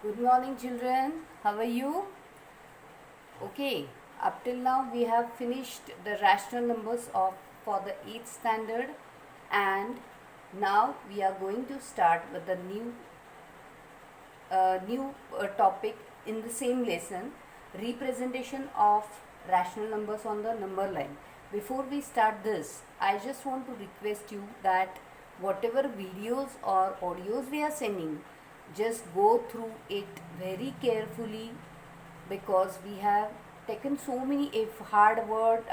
Good morning, children. How are you? Okay, up till now we have finished the rational numbers of for the 8th standard, and now we are going to start with the new topic in the same lesson, representation of rational numbers on the number line. Before we start this, I just want to request you that whatever videos or audios we are sending, just go through it very carefully, because we have taken so many hard work,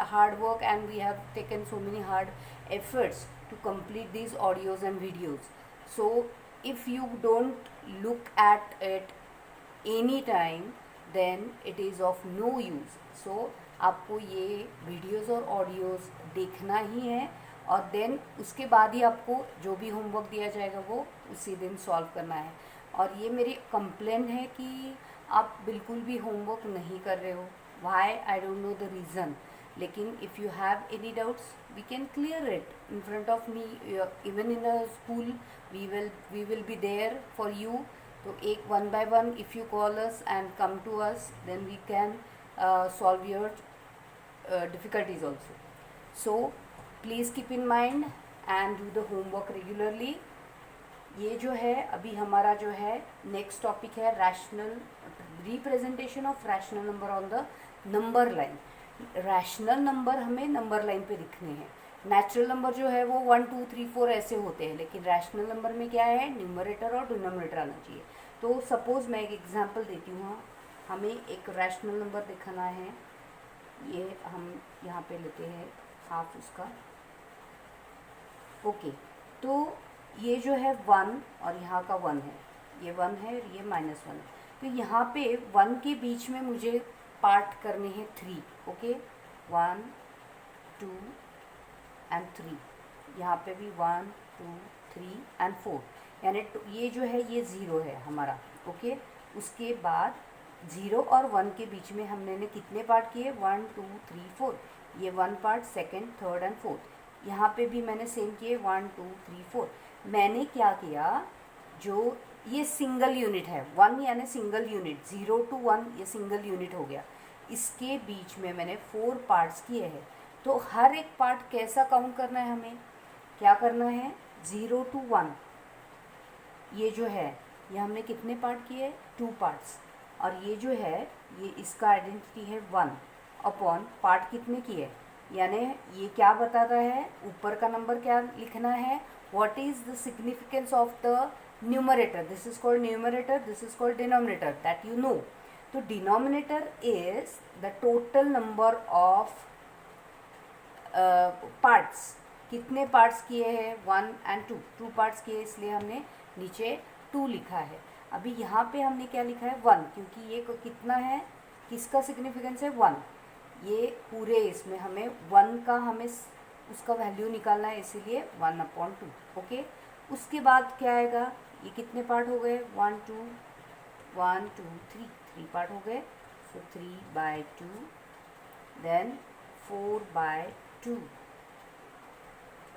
and we have taken so many hard efforts to complete these audios and videos. So if you don't look at it any time, then it is of no use. So आपको ये videos और audios देखना ही है, और then उसके बाद ही आपको जो भी होमवर्क दिया जाएगा वो उसी दिन सॉल्व करना है. और ये मेरी कंप्लेन है कि आप बिल्कुल भी होमवर्क नहीं कर रहे हो. Why I don't know the reason, लेकिन if you have any doubts we can clear it in front of me. Even in a school we will be there for you. तो एक one by one if you call us and come to us, then we can solve your difficulties also. So please keep in mind and do the homework regularly. ये जो है अभी हमारा जो है next topic है rational representation of rational number on the number line. Rational number हमें number line पे लिखने हैं. नेचुरल नंबर जो है वो 1 2 3 4 ऐसे होते हैं, लेकिन रैशनल नंबर में क्या है, न्यूमरेटर और डिनोमिनेटर आना चाहिए. तो सपोज मैं एक एग्जांपल देती हूँ. हमें एक रैशनल नंबर दिखाना है. ये हम यहाँ पे लेते हैं हाफ उसका. ओके, तो ये जो है 1 और यहाँ का 1 है, ये 1 है और ये -1 है. तो यहाँ पे 1 के बीच में मुझे पार्ट करने हैं 3. Okay, 1 2 and 3. यहाँ पे भी 1 2 3 एंड 4, यानी ये जो है ये 0 है हमारा. ओके, उसके बाद 0 और 1 के बीच में हमने कितने पार्ट किए, 1 2 3 4. ये 1 part, second, third and fourth. यहाँ पे भी मैंने सेम किए 1 2 3 4. मैंने क्या किया, जो ये सिंगल यूनिट है 1 यानी सिंगल यूनिट, 0 to 1 ये सिंगल यूनिट हो गया. इसके बीच में मैंने 4 पार्ट्स किए हैं. तो हर एक पार्ट कैसा काउंट करना है, हमें क्या करना है, 0 to 1. ये जो है ये हमने कितने पार्ट किए, 2 पार्ट्स. और ये जो है ये इसका आइडेंटिटी है 1 अपॉन पार्ट कितने किए, यानी ये क्या बताता है, ऊपर का नंबर क्या लिखना है, what is the significance of the numerator. This is called numerator, this is called denominator, that you know. तो denominator is the total number of parts. कितने पार्ट्स किए हैं, 1 एंड 2 पार्ट्स किए, इसलिए हमने नीचे 2 लिखा है. अभी यहाँ पे हमने क्या लिखा है, 1, क्योंकि ये कितना है, किसका सिग्निफिकेंस है, 1. ये पूरे इसमें हमें 1 का हमें उसका वैल्यू निकालना है, इसीलिए 1/2. ओके, उसके बाद क्या आएगा, ये कितने पार्ट हो गए, 1 2 3 पार्ट हो गए. So 3/2, then 4/2.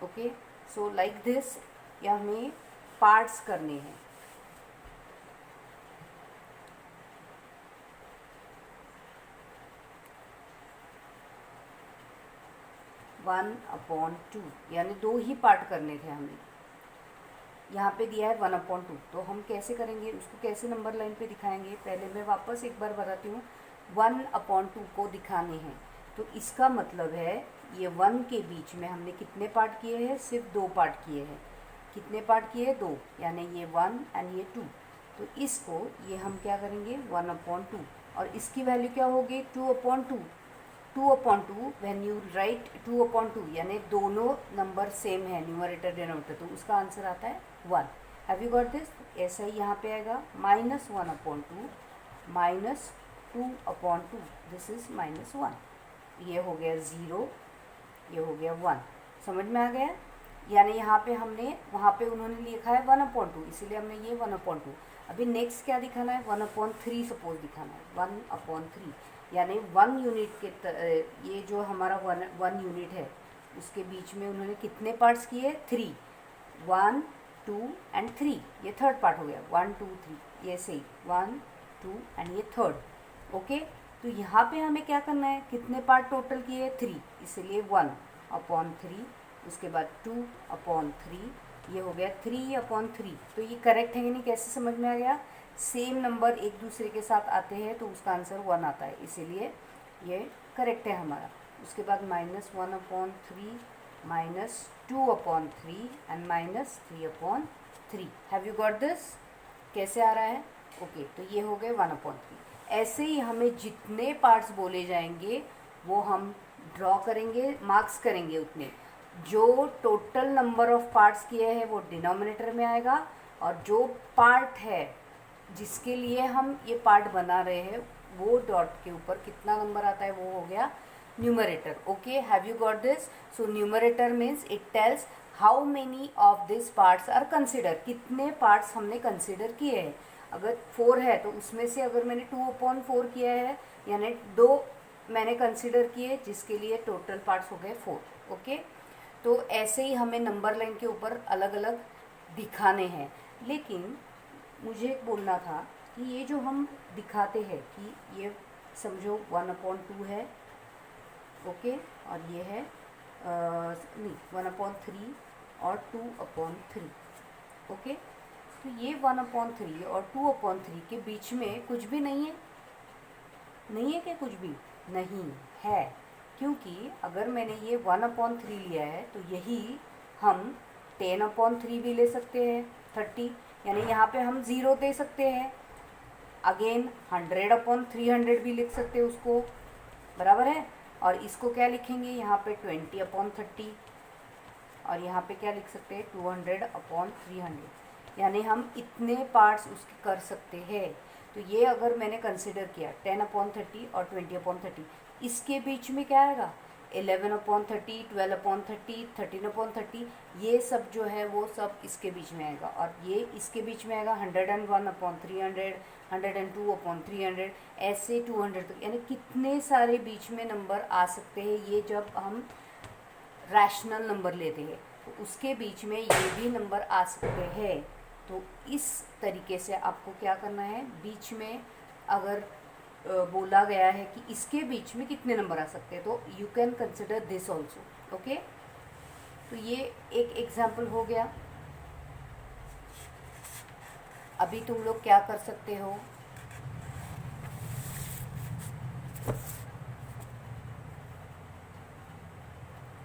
Okay, so like this ये हमें पार्ट्स करने हैं. वन अपॉन 2, यानी 2 ही पार्ट करने थे हमें. यहाँ पे दिया है 1/2. तो हम कैसे करेंगे, उसको कैसे नंबर लाइन पे दिखाएंगे, पहले मैं वापस एक बार बताती हूँ. 1/2 को दिखाने हैं, तो इसका मतलब है ये 1 के बीच में हमने कितने पार्ट किए हैं, सिर्फ 2 पार्ट किए हैं. कितने पार्ट किए, 2, यानी ये 1 एंड ये 2. तो इसको ये हम क्या करेंगे, 1/2. और इसकी वैल्यू क्या होगी, 2/2. 2/2 व्हेन यू राइट 2/2, यानी दोनों नंबर सेम है, न्यूमरेटर डिनोमिनेटर, तो उसका आंसर आता है 1. Have you got this. ऐसा ही यहाँ पे आएगा -1/2 -2/2. This is -1. ये हो गया 0, ये हो गया 1. समझ में आ गया. यानी यहाँ पे हमने, वहाँ पे उन्होंने लिखा है 1/2, इसीलिए हमने ये 1/2. अभी नेक्स्ट क्या दिखाना है, 1/3 सपोज दिखाना है. 1/3 यानी 1 यूनिट के ये जो हमारा 1 यूनिट है उसके बीच में उन्होंने कितने पार्ट्स किए, 3. 1 2 एंड 3, ये थर्ड पार्ट हो गया, 1 2 3. ये सही 1 2 एंड ये थर्ड। ओके, तो यहाँ पे हमें क्या करना है, कितने पार्ट टोटल किए 3, इसलिए 1/3, उसके बाद 2/3, ये हो गया 3/3। तो ये करेक्ट है कि नहीं, कैसे समझ में आ गया, सेम नंबर एक दूसरे के साथ आते हैं तो उसका आंसर 1 आता है, इसीलिए ये करेक्ट है हमारा। उसके बाद -1/3 -2/3 and -3/3। Have you got this, कैसे आ रहा है? ओके, तो ये हो गए 1/3। ऐसे ही हमें जितने पार्ट्स बोले जाएंगे वो हम ड्रॉ करेंगे, मार्क्स करेंगे उतने। जो टोटल नंबर ऑफ पार्ट्स किए हैं वो डिनोमिनेटर में आएगा, और जो पार्ट है जिसके लिए हम ये पार्ट बना रहे हैं वो डॉट के ऊपर कितना नंबर आता है वो हो गया numerator. Okay, have you got this? So numerator means it tells how many of this parts are consider, कितने पार्ट्स हमने कंसिडर किए हैं। अगर 4 है तो उसमें से अगर मैंने 2/4 किया है, यानी 2 मैंने कंसिडर किए, जिसके लिए टोटल पार्ट्स हो गए 4। ओके, तो ऐसे ही हमें नंबर लाइन के ऊपर अलग अलग दिखाने हैं। लेकिन मुझे एक बोलना था कि ये जो हम दिखाते हैं कि ये समझो 1/2 है, ओके, और ये है नहीं 1/3 और 2/3। ओके, तो ये 1/3 और 2/3 के बीच में कुछ भी नहीं है, नहीं है क्या, कुछ भी नहीं है, क्योंकि अगर मैंने ये 1/3 लिया है तो यही हम 10/3 भी ले सकते हैं, 30, यानी यहाँ पे हम 0 दे सकते हैं। अगेन 100/300 भी लिख सकते हैं उसको, बराबर है। और इसको क्या लिखेंगे यहाँ पे 20/30, और यहाँ पे क्या लिख सकते हैं 200/300, यानी हम इतने पार्ट्स उसके कर सकते हैं। तो ये अगर मैंने कंसिडर किया 10/30 और 20/30, इसके बीच में क्या आएगा 11/30, 12/30, 13/30, ये सब जो है वो सब इसके बीच में आएगा, और ये इसके बीच में आएगा 101/300, 102/300, ऐसे 200 तक, यानी कितने सारे बीच में नंबर आ सकते हैं ये जब हम रैशनल नंबर लेते हैं, तो उसके बीच में ये भी नंबर आ सकते हैं। तो इस तरीके से आपको क्या करना है, बीच में अगर बोला गया है कि इसके बीच में कितने नंबर आ सकते हैं, तो you can consider this also. Okay, तो ये एक एग्जाम्पल हो गया। अभी तुम लोग क्या कर सकते हो,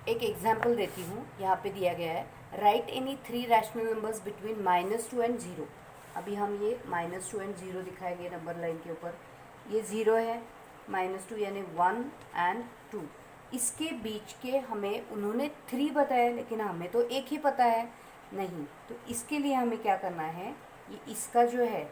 एक एग्जाम्पल देती हूँ, यहाँ पे दिया गया है right any 3 rational numbers between -2 and 0। अभी हम ये -2 एंड 0 दिखाएंगे नंबर लाइन के ऊपर, ये 0 है, -2 यानी 1 एंड 2, इसके बीच के हमें उन्होंने 3 बताया, लेकिन हमें तो एक ही पता है नहीं, तो इसके लिए हमें क्या करना है, ये इसका जो है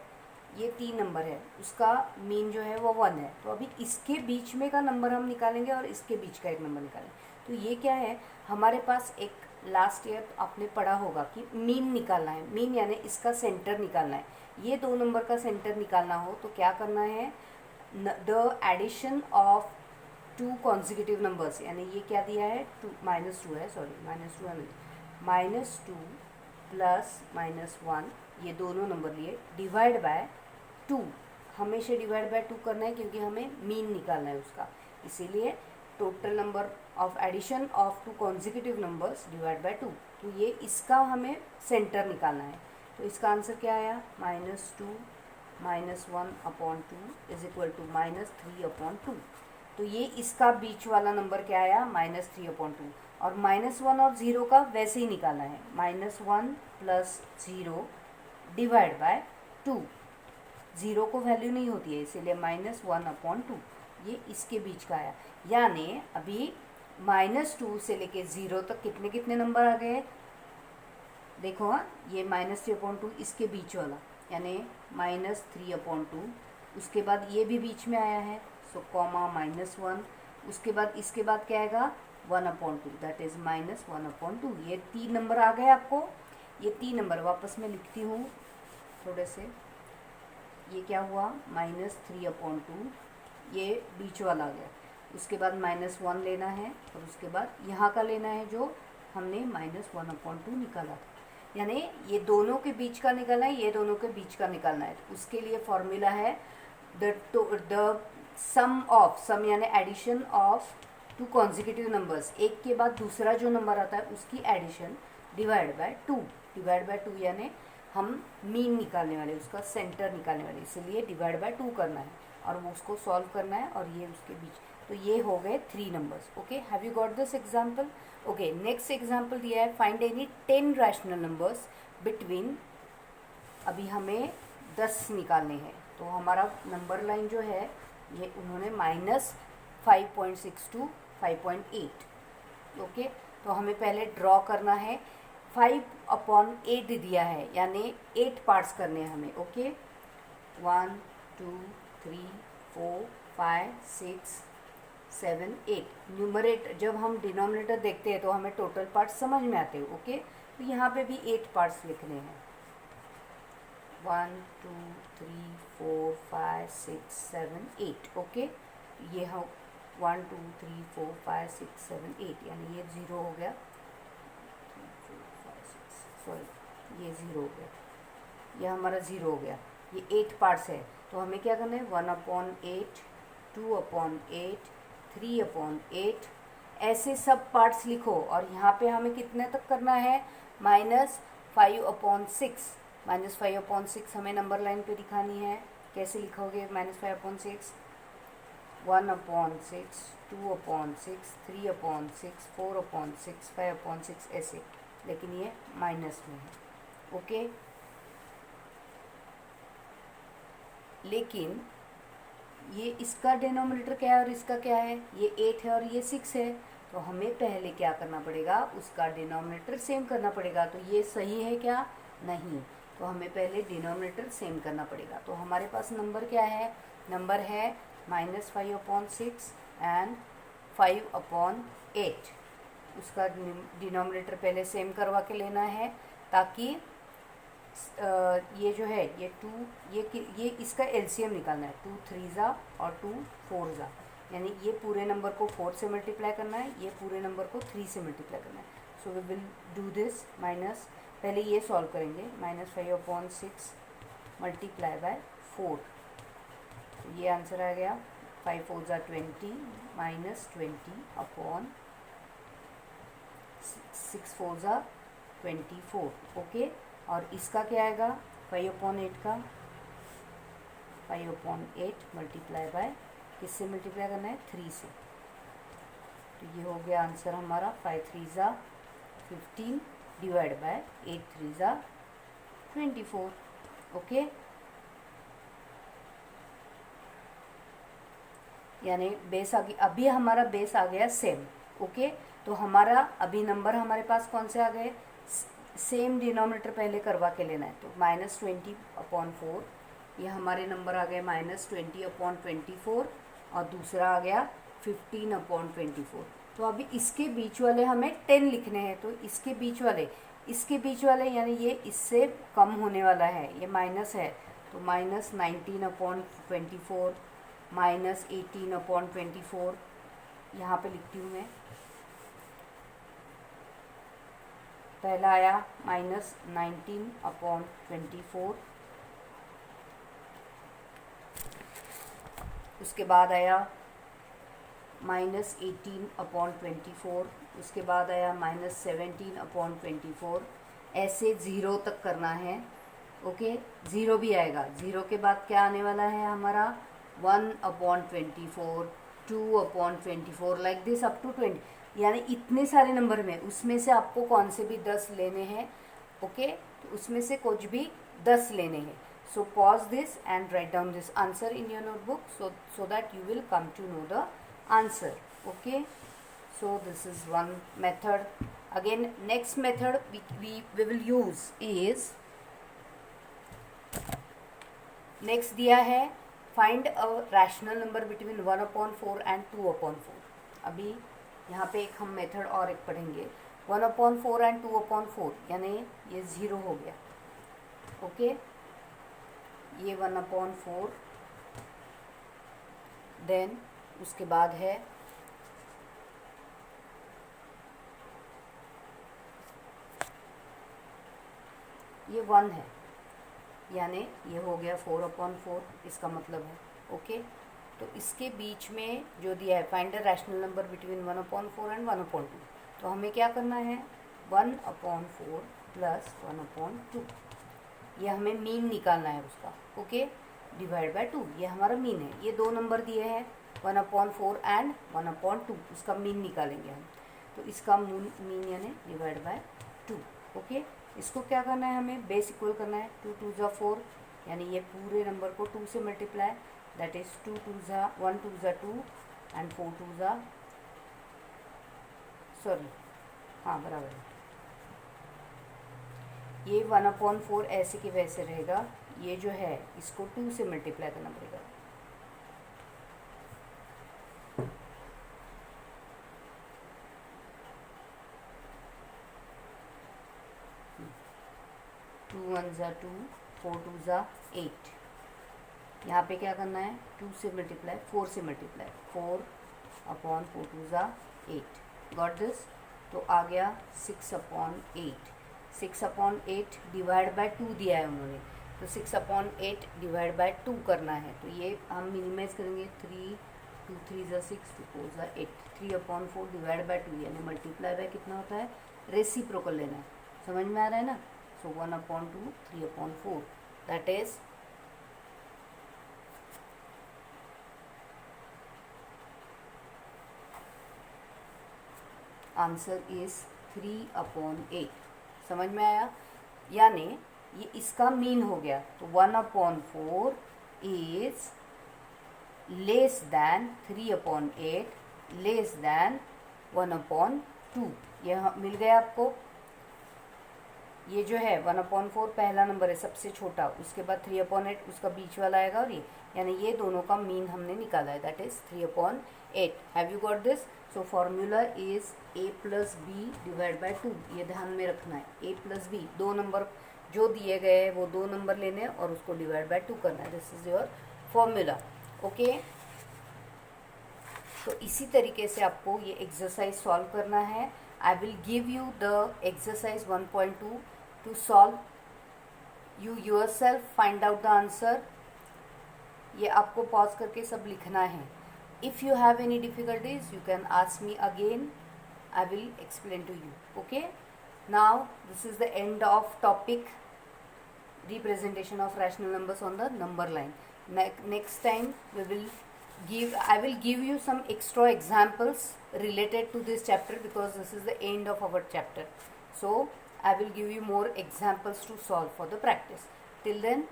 ये 3 नंबर है, उसका मीन जो है वो 1 है, तो अभी इसके बीच में का नंबर हम निकालेंगे और इसके बीच का एक नंबर निकालेंगे। तो ये क्या है, हमारे पास एक लास्ट ईयर आपने पढ़ा होगा कि मीन निकालना है, मीन यानी इसका सेंटर निकालना है। ये 2 नंबर का सेंटर निकालना हो तो क्या करना है, the addition of 2 consecutive numbers, यानी ये क्या दिया है -2 है, सॉरी -2 है, -2 प्लस -1, ये दोनों नंबर लिए, डिवाइड बाय 2, हमेशा डिवाइड बाय 2 करना है क्योंकि हमें मीन निकालना है उसका, इसीलिए total number of addition of 2 consecutive numbers divide by 2, तो ये इसका हमें सेंटर निकालना है। तो इसका आंसर क्या आया, -2 -1/2 इज इक्वल टू -3/2। तो ये इसका बीच वाला नंबर क्या आया, -3/2, और -1 और 0 का वैसे ही निकालना है, -1 प्लस 0 डिवाइड बाय 2, 0 को वैल्यू नहीं होती है इसीलिए -1/2, ये इसके बीच का आया। यानी अभी -2 से लेके 0 तक कितने कितने नंबर आ गए, देखो हाँ, ये -3/2 इसके बीच वाला, यानी -3/2, उसके बाद ये भी बीच में आया है, सो कॉमा -1, उसके बाद इसके बाद क्या आएगा 1/2, दैट इज़ -1/2। ये 3 नंबर आ गए आपको, ये 3 नंबर वापस मैं लिखती हूँ थोड़े से, ये क्या हुआ -3/2, ये बीच वाला आ गया, उसके बाद -1 लेना है, और उसके बाद यहाँ का लेना है जो हमने -1/2 निकाला था। यानी ये दोनों के बीच का निकालना है, ये दोनों के बीच का निकालना है। तो उसके लिए फॉर्मूला है द सम यानी addition of two consecutive numbers, एक के बाद दूसरा जो नंबर आता है उसकी एडिशन डिवाइड बाय टू यानी हम मीन निकालने वाले, उसका सेंटर निकालने वाले, इसलिए डिवाइड बाय 2 करना है और वो उसको सॉल्व करना है और ये उसके बीच। तो ये हो गए 3 numbers. Okay, have you got this example? Okay, next example दिया है find any 10 rational numbers between, अभी हमें 10 निकालने हैं। तो हमारा नंबर लाइन जो है ये उन्होंने -5.6 to 5.8। ओके, तो हमें पहले ड्रॉ करना है। 5/8 दिया है यानी 8 पार्ट्स करने हैं हमें। ओके, 1 2 3 4 5 6 7 8। न्यूमरेटर जब हम डिनोमिनेटर देखते हैं तो हमें टोटल पार्ट्स समझ में आते हैं। ओके, तो यहाँ पे भी 8 पार्ट्स लिखने हैं। 1 2 3 4 5 6 7 8। ओके, ये हम 1 2 3 4 5 6 7 8 यानी ये 0 हो गया। 3 4 5 6 सॉरी ये 0 हो गया, ये हमारा 0 हो गया। ये 8 पार्ट्स है तो हमें क्या करना है 1/8 2/8 3/8 ऐसे सब पार्ट्स लिखो। और यहाँ पे हमें कितने तक करना है -5/6। -5/6 हमें नंबर लाइन पे दिखानी है। कैसे लिखोगे -5/6? 1/6 2/6 3/6 4/6 5/6 ऐसे, लेकिन ये माइनस में है। ओके, लेकिन ये इसका डिनोमिनेटर क्या है और इसका क्या है? ये 8 है और ये 6 है। तो हमें पहले क्या करना पड़ेगा, उसका डिनोमिनेटर सेम करना पड़ेगा। तो ये सही है क्या? नहीं। तो हमें पहले डिनोमिनेटर सेम करना पड़ेगा। तो हमारे पास नंबर क्या है? नंबर है -5/6 एंड 5/8। उसका डिनोमिनेटर पहले सेम करवा के लेना है ताकि ये जो है ये 2 ये इसका एलसीएम निकालना है। 2 3 और 2 4 यानी ये पूरे नंबर को 4 से मल्टीप्लाई करना है, ये पूरे नंबर को 3 से मल्टीप्लाई करना है। So we will do this minus, पहले ये सॉल्व करेंगे। -5/6 मल्टीप्लाई बाय 4, तो ये आंसर आ गया 5 4 20 -20 6 4 24। ओके, और इसका क्या आएगा 5/8 का 5/8 मल्टीप्लाई बाय किससे मल्टीप्लाई करना है 3 से। तो ये हो गया आंसर हमारा 5 3 15 डिवाइड बाय 8 3 24। ओके, यानी बेस आ गया, अभी हमारा बेस आ गया सेम। ओके, तो हमारा अभी नंबर हमारे पास कौन से आ गए? सेम डिनोमिनेटर पहले करवा के लेना है। तो -20/4 ये हमारे नंबर आ गए -20/24 और दूसरा आ गया 15/24। तो अभी इसके बीच वाले हमें 10 लिखने हैं। तो इसके बीच वाले यानी ये इससे कम होने वाला है, ये माइनस है। तो -19/24 -18/24 यहाँ पे लिखती हूँ मैं। पहला आया -19/24, उसके बाद आया -18/24, उसके बाद आया -17/24। ऐसे 0 तक करना है। ओके, 0 भी आएगा। 0 के बाद क्या आने वाला है हमारा 1/24 2/24 लाइक दिस अप टू 20। यानी इतने सारे नंबर में उसमें से आपको कौन से भी 10 लेने हैं। ओके, तो उसमें से कुछ भी 10 लेने हैं। So pause this and write down this answer in your notebook so that you will come to know the answer. Okay, so this is one method. Again, next method we will use is, next दिया है find a rational number between 1/4 and 2/4। अभी यहाँ पे एक हम method और एक पढ़ेंगे। 1/4 एंड 2/4 यानी ये 0 हो गया। ओके, ये 1/4, देन उसके बाद है ये 1 है, यानी ये हो गया 4/4, इसका मतलब है। ओके, तो इसके बीच में जो दिया है find the rational number between 1/4 and 1/2, तो हमें क्या करना है 1/4 प्लस 1/2, ये हमें मीन निकालना है उसका। ओके, डिवाइड बाय 2, ये हमारा मीन है। ये दो नंबर दिए हैं 1/4 एंड 1/2, उसका मीन निकालेंगे हम, तो इसका मीन यानी डिवाइड बाय 2। ओके, इसको क्या करना है, हमें बेस इक्वल करना है। 2 2 ज़ा 4, यानी ये पूरे नंबर को 2 से मल्टीप्लाई, दैट इज 2 2 ज़ा 1 2 ज़ा 2 एंड 4 2 ज़ा, सॉरी हाँ बराबर है, ये 1/4 ऐसे के वैसे रहेगा। ये जो है इसको 2 से मल्टीप्लाई करना पड़ेगा। टू 1 ज़ा 2, 4 2 ज़ा 8, यहाँ पे क्या करना है 2 से मल्टीप्लाई 4 से मल्टीप्लाई, 4/4 2 ज़ा 8, गॉट दिस। तो आ गया 6/8, 6/8 डिवाइड बाय 2 दिया है उन्होंने, तो 6/8 डिवाइड बाय 2 करना है। तो ये हम मिनिमाइज करेंगे, 3 2 3 ज़ा 6 2 4 ज़ा 8, 3/4 डिवाइड बाय 2, यानी मल्टीप्लाई बाय कितना होता है, रेसिप्रोकल लेना है। समझ में आ रहा है ना। सो 1/2 3/4, दैट इज आंसर इज 3/8। समझ में आया, यानी ये इसका मीन हो गया। तो 1/4 is less than 3/8, less than 1/2। यह मिल गया आपको। ये जो है 1/4 पहला नंबर है सबसे छोटा, उसके बाद 3/8 उसका बीच वाला आएगा, और ये यानी ये दोनों का मीन हमने निकाला है, that is 3/8। Have you got this. So formula is a plus B divide by 2, ये ध्यान में रखना है। a प्लस बी, दो नंबर जो दिए गए हैं वो दो नंबर लेने हैं और उसको डिवाइड बाय 2 करना है। This is your formula. Okay, तो इसी तरीके से आपको ये एक्सरसाइज सॉल्व करना है। I will give you the exercise 1.2 to solve, you yourself find out the answer. ये आपको पॉज करके सब लिखना है। If you have any difficulties you can ask me again, I will explain to you. Okay, now this is the end of topic representation of rational numbers on the number line. Next time I will give you some extra examples related to this chapter, because this is the end of our chapter. So I will give you more examples to solve for the practice. Till then,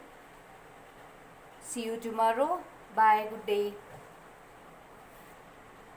see you tomorrow. Bye, good day.